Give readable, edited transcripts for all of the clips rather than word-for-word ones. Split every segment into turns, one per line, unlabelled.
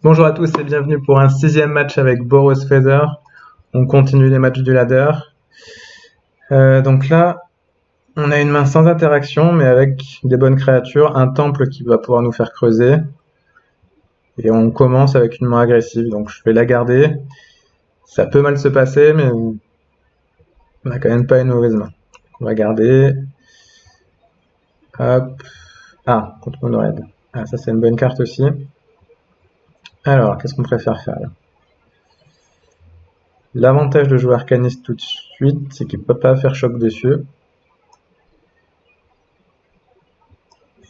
Bonjour à tous et bienvenue pour un sixième match avec Boros Feather. On continue les matchs du ladder. Donc là, on a une main sans interaction, mais avec des bonnes créatures, un temple qui va pouvoir nous faire creuser. Et on commence avec une main agressive, donc je vais la garder. Ça peut mal se passer, mais on n'a quand même pas une mauvaise main. On va garder. Hop. Ah, contre Monored. Ah, ça c'est une bonne carte aussi. Alors, qu'est-ce qu'on préfère faire là? L'avantage de jouer Arcaniste tout de suite, c'est qu'il ne peut pas faire choc dessus.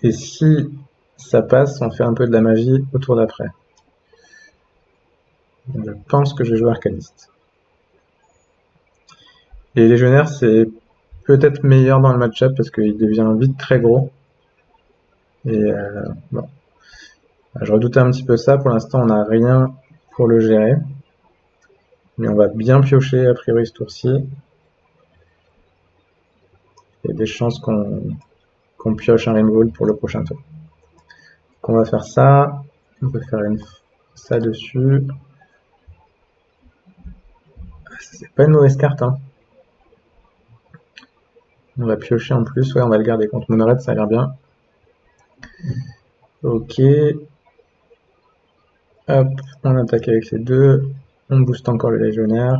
Et si ça passe, on fait un peu de la magie au tour d'après. Je pense que je vais jouer Arcaniste. Les légionnaires, c'est peut-être meilleur dans le match-up parce qu'il devient vite très gros. Et bon. Je redoutais un petit peu ça. Pour l'instant, on n'a rien pour le gérer. Mais on va bien piocher a priori ce tour-ci. Il y a des chances qu'on pioche un Rimwall pour le prochain tour. Donc on va faire ça. On peut faire ça dessus. C'est pas une mauvaise carte, hein. On va piocher en plus. Ouais, on va le garder contre Monored, ça a l'air bien. Ok. Hop, on attaque avec ces deux. On booste encore le légionnaire.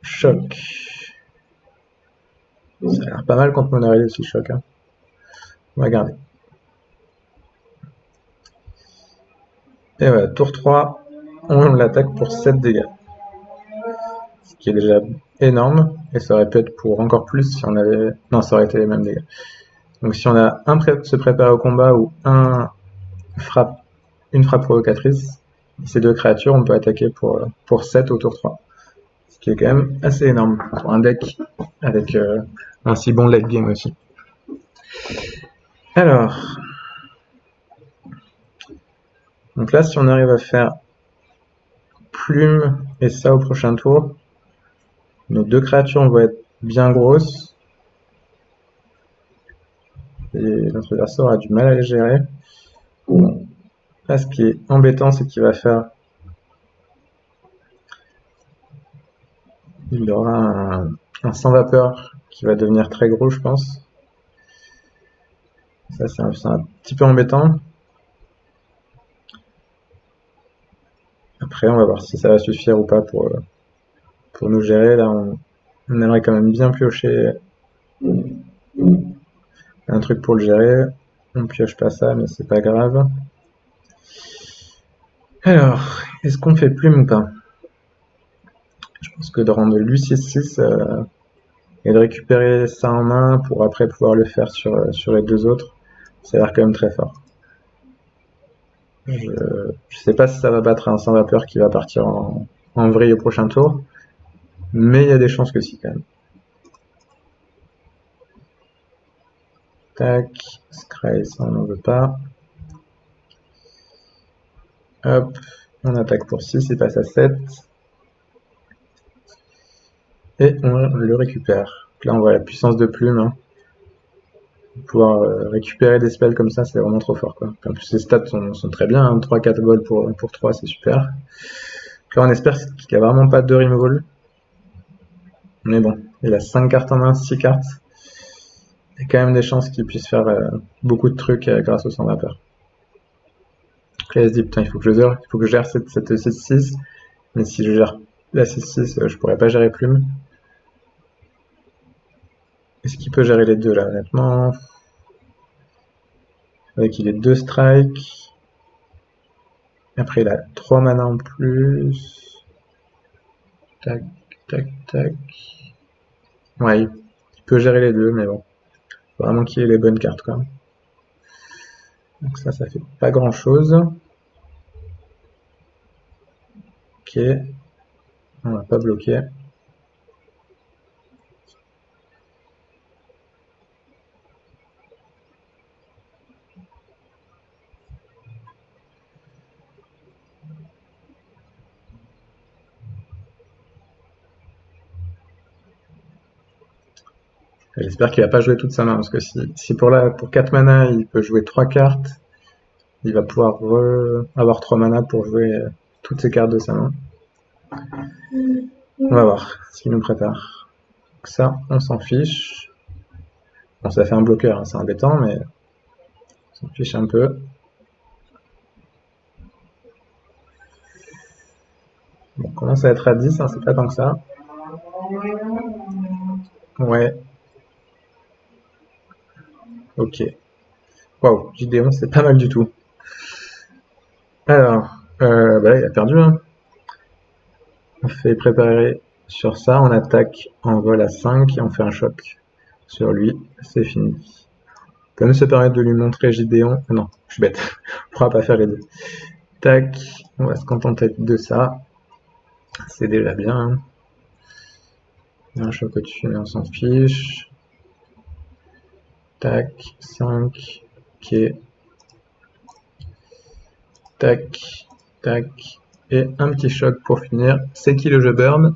Choc. Ça a l'air pas mal contre Monored aussi, choc. Hein. On va garder. Et voilà, tour 3, on l'attaque pour 7 dégâts. Ce qui est déjà énorme. Et ça aurait pu être pour encore plus si on avait... Non, ça aurait été les mêmes dégâts. Donc si on a se préparer au combat ou une frappe provocatrice, ces deux créatures, on peut attaquer pour 7 au tour 3. Ce qui est quand même assez énorme pour un deck avec un si bon late game aussi. Alors, donc là, si on arrive à faire plume et ça au prochain tour, nos deux créatures vont être bien grosses. Et notre adversaire aura du mal à les gérer. Bon. Là, ce qui est embêtant, c'est qu'il va faire... Il aura un sans vapeur qui va devenir très gros, je pense. Ça, c'est un petit peu embêtant. Après, on va voir si ça va suffire ou pas pour nous gérer. Là, on aimerait quand même bien piocher un truc pour le gérer. On pioche pas ça, mais c'est pas grave. Alors, est-ce qu'on fait plume ou pas? Je pense que de rendre lui 6-6 et de récupérer ça en main pour après pouvoir le faire sur les deux autres, ça a l'air quand même très fort. Je sais pas si ça va battre un sans vapeur qui va partir en vrille au prochain tour, mais il y a des chances que si quand même. Tac, Scry, ça on n'en veut pas. Hop, on attaque pour 6, il passe à 7. Et on le récupère. Donc là on voit la puissance de plume. Hein. Pouvoir récupérer des spells comme ça, c'est vraiment trop fort. Quoi. En plus ses stats sont très bien, hein. 3-4 vols pour 3, c'est super. Donc là on espère qu'il n'y a vraiment pas de removal. Mais bon, il a 5 cartes en main, 6 cartes. Il y a quand même des chances qu'il puisse faire beaucoup de trucs grâce au sans vapeur. Donc là il se dit putain il faut que je gère cette 6-6. Mais si je gère la 6-6, je pourrais pas gérer plume. Est-ce qu'il peut gérer les deux là honnêtement? Avec il est 2 strikes. Après il a 3 mana en plus. Tac, tac, tac. Ouais, il peut gérer les deux, mais bon. Faut vraiment qu'il ait les bonnes cartes quoi. Donc ça fait pas grand chose. Ok. On va pas bloquer. J'espère qu'il va pas jouer toute sa main, parce que si pour 4 mana il peut jouer 3 cartes, il va pouvoir avoir 3 mana pour jouer toutes ses cartes de sa main. On va voir ce qu'il nous prépare. Donc ça, on s'en fiche. Bon, ça fait un bloqueur, hein, c'est embêtant, mais on s'en fiche un peu. Bon, on commence à être à 10, hein, c'est pas tant que ça. Ouais. Ok. Waouh, Gideon, c'est pas mal du tout. Alors, bah là, il a perdu, hein. On fait préparer sur ça, on attaque en vol à 5 et on fait un choc sur lui, c'est fini. On peut même se permettre de lui montrer Gideon. Non, je suis bête, on pourra pas faire les deux. Tac, on va se contenter de ça. C'est déjà bien. Il y a un choc au-dessus, mais on s'en fiche. Tac, 5, ok. Tac, tac. Et un petit choc pour finir. C'est qui le jeu burn?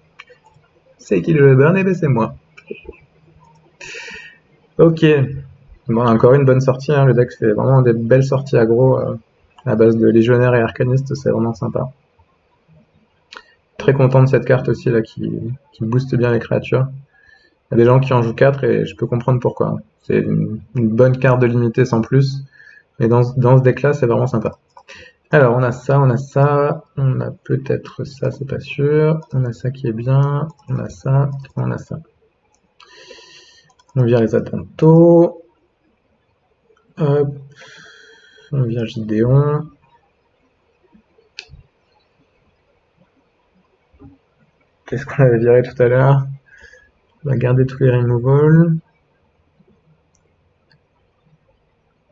C'est qui le jeu burn? Eh ben c'est moi. Ok. Bon, encore une bonne sortie, hein. Le deck fait vraiment des belles sorties aggro à base de légionnaires et arcanistes, c'est vraiment sympa. Très content de cette carte aussi là qui booste bien les créatures. Il y a des gens qui en jouent 4 et je peux comprendre pourquoi. C'est une bonne carte de limité sans plus. Et dans ce deck là, c'est vraiment sympa. Alors, on a ça, on a ça, on a peut-être ça, c'est pas sûr. On a ça qui est bien, on a ça, on a ça. On vire les Atantos. Hop. On vire Gideon. Qu'est-ce qu'on avait viré tout à l'heure? On va garder tous les removals.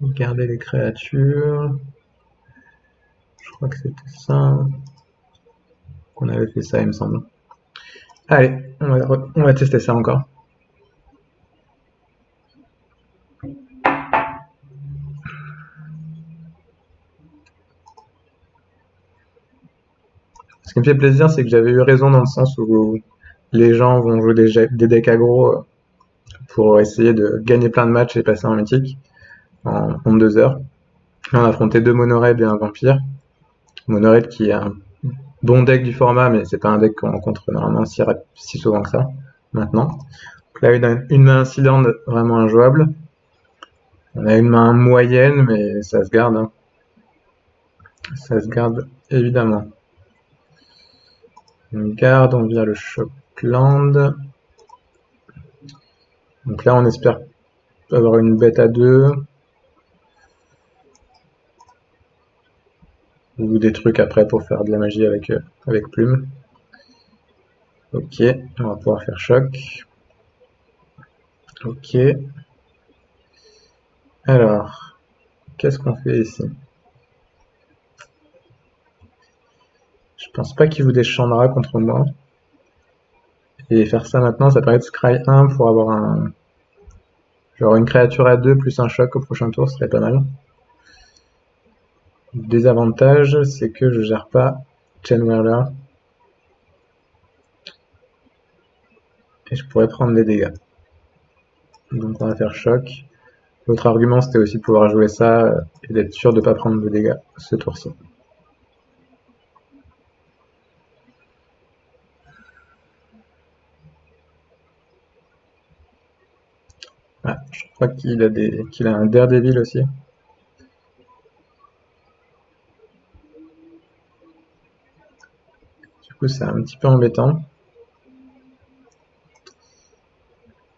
Garder les créatures. Je crois que c'était ça. Qu'on avait fait ça, il me semble. Allez, on va tester ça encore. Ce qui me fait plaisir, c'est que j'avais eu raison dans le sens où les gens vont jouer des decks aggro pour essayer de gagner plein de matchs et passer en mythique en 2 heures. On a affronté 2 Monored et un Vampire. Monored qui est un bon deck du format, mais c'est pas un deck qu'on rencontre normalement si souvent que ça, maintenant. Donc là, une main Sealand vraiment injouable. On a une main moyenne, mais ça se garde. Hein. Ça se garde, évidemment. On garde, on vire le Shockland. Donc là, on espère avoir une bête à 2. Ou des trucs après pour faire de la magie avec Plume. Ok, on va pouvoir faire choc. Ok. Alors, qu'est-ce qu'on fait ici? Je pense pas qu'il vous déchandra contre moi. Et faire ça maintenant, ça permet de scry 1 pour avoir genre une créature à 2 plus un choc au prochain tour, ce serait pas mal. Le désavantage, c'est que je gère pas Chain Whirler. Et je pourrais prendre des dégâts. Donc on va faire choc. L'autre argument, c'était aussi de pouvoir jouer ça et d'être sûr de ne pas prendre de dégâts ce tour-ci. Ah, je crois qu'il a un Daredevil aussi. Du coup, c'est un petit peu embêtant.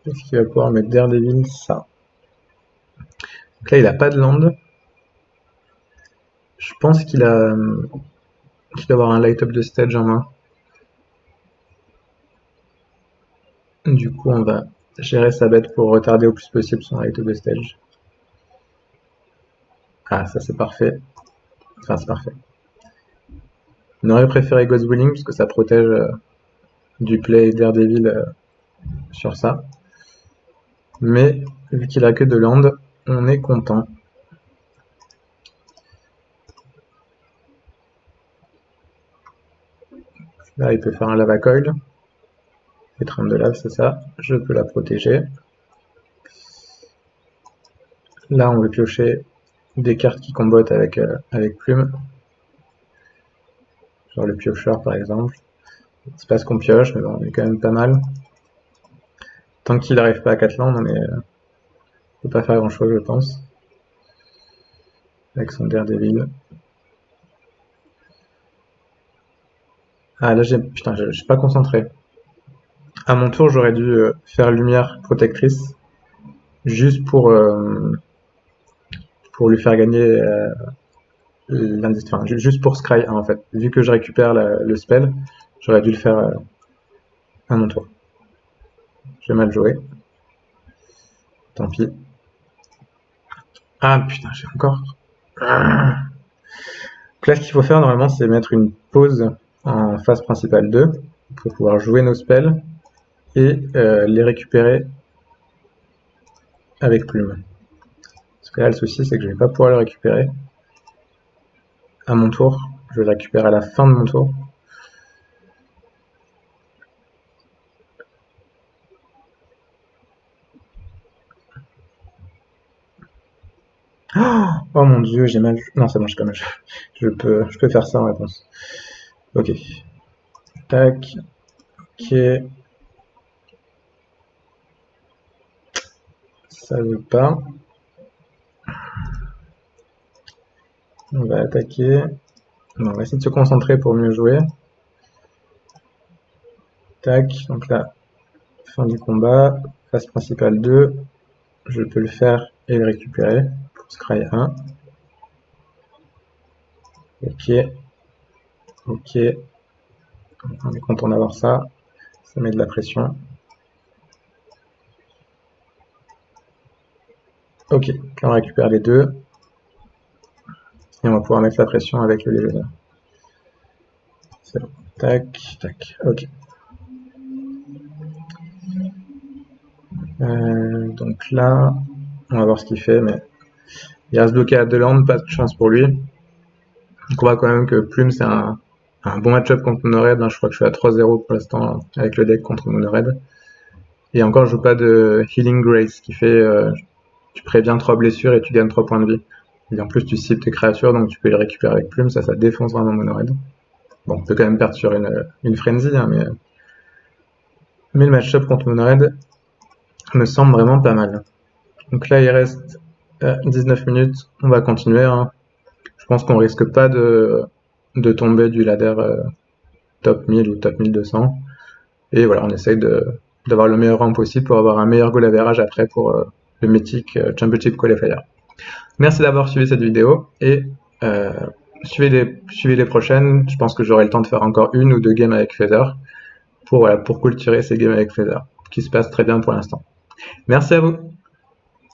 Est-ce qu'il va pouvoir mettre Daredevil? Ça. Donc là, il a pas de land. Je pense qu'il doit avoir un light up de stage en main. Du coup, on va gérer sa bête pour retarder au plus possible son light up de stage. Ah, ça c'est parfait. Enfin, c'est parfait. On aurait préféré Ghost Wheeling parce que ça protège du play Daredevil sur ça. Mais vu qu'il a que de land, on est content. Là, il peut faire un lava coil. Étreinte de lave, c'est ça. Je peux la protéger. Là, on veut piocher des cartes qui combotent avec Plume. Genre le piocheur par exemple. C'est pas ce qu'on pioche, mais bon, on est quand même pas mal. Tant qu'il n'arrive pas à 4 landes, on peut pas faire grand chose, je pense. Avec son Daredevil. Ah là putain, je suis pas concentré. À mon tour, j'aurais dû faire lumière protectrice. Juste pour lui faire gagner l'indice. Enfin, juste pour Scry 1 en fait. Vu que je récupère le spell, j'aurais dû le faire à mon tour. J'ai mal joué. Tant pis. Ah putain, j'ai encore. Donc là, ce qu'il faut faire normalement, c'est mettre une pause en phase principale 2 pour pouvoir jouer nos spells et les récupérer avec Plume. Parce que là, le souci, c'est que je vais pas pouvoir le récupérer à mon tour. Je vais le récupérer à la fin de mon tour. Oh mon dieu, j'ai mal. Non, c'est bon, je peux faire ça en réponse. Ok. Tac. Ok. Ça veut pas. On va attaquer. Non, on va essayer de se concentrer pour mieux jouer. Tac. Donc là, fin du combat. Phase principale 2. Je peux le faire et le récupérer pour Scry 1. Ok. Ok. On est content d'avoir ça. Ça met de la pression. Ok. Là, on récupère les deux. Et on va pouvoir mettre la pression avec le légionnaire. C'est bon. Tac, tac. Ok. Donc là, on va voir ce qu'il fait, mais il reste bloqué à 2 landes, pas de chance pour lui. Donc on voit quand même que Plume, c'est un bon match-up contre Monored. Je crois que je suis à 3-0 pour l'instant avec le deck contre Monored. Et encore, je joue pas de Healing Grace, qui fait tu préviens 3 blessures et tu gagnes 3 points de vie. Et en plus, tu cibles tes créatures, donc tu peux les récupérer avec Plume. Ça défonce vraiment Monored. Bon, on peut quand même perdre sur une Frenzy, hein, mais le match-up contre Monored me semble vraiment pas mal. Donc là, il reste 19 minutes. On va continuer. Hein. Je pense qu'on risque pas de tomber du ladder top 1000 ou top 1200. Et voilà, on essaye d'avoir le meilleur rang possible pour avoir un meilleur goal average après pour le Mythic Championship Qualifier. Merci d'avoir suivi cette vidéo et suivez les prochaines. Je pense que j'aurai le temps de faire encore 1 ou 2 games avec Feather pour cultiver ces games avec Feather qui se passent très bien pour l'instant. Merci à vous.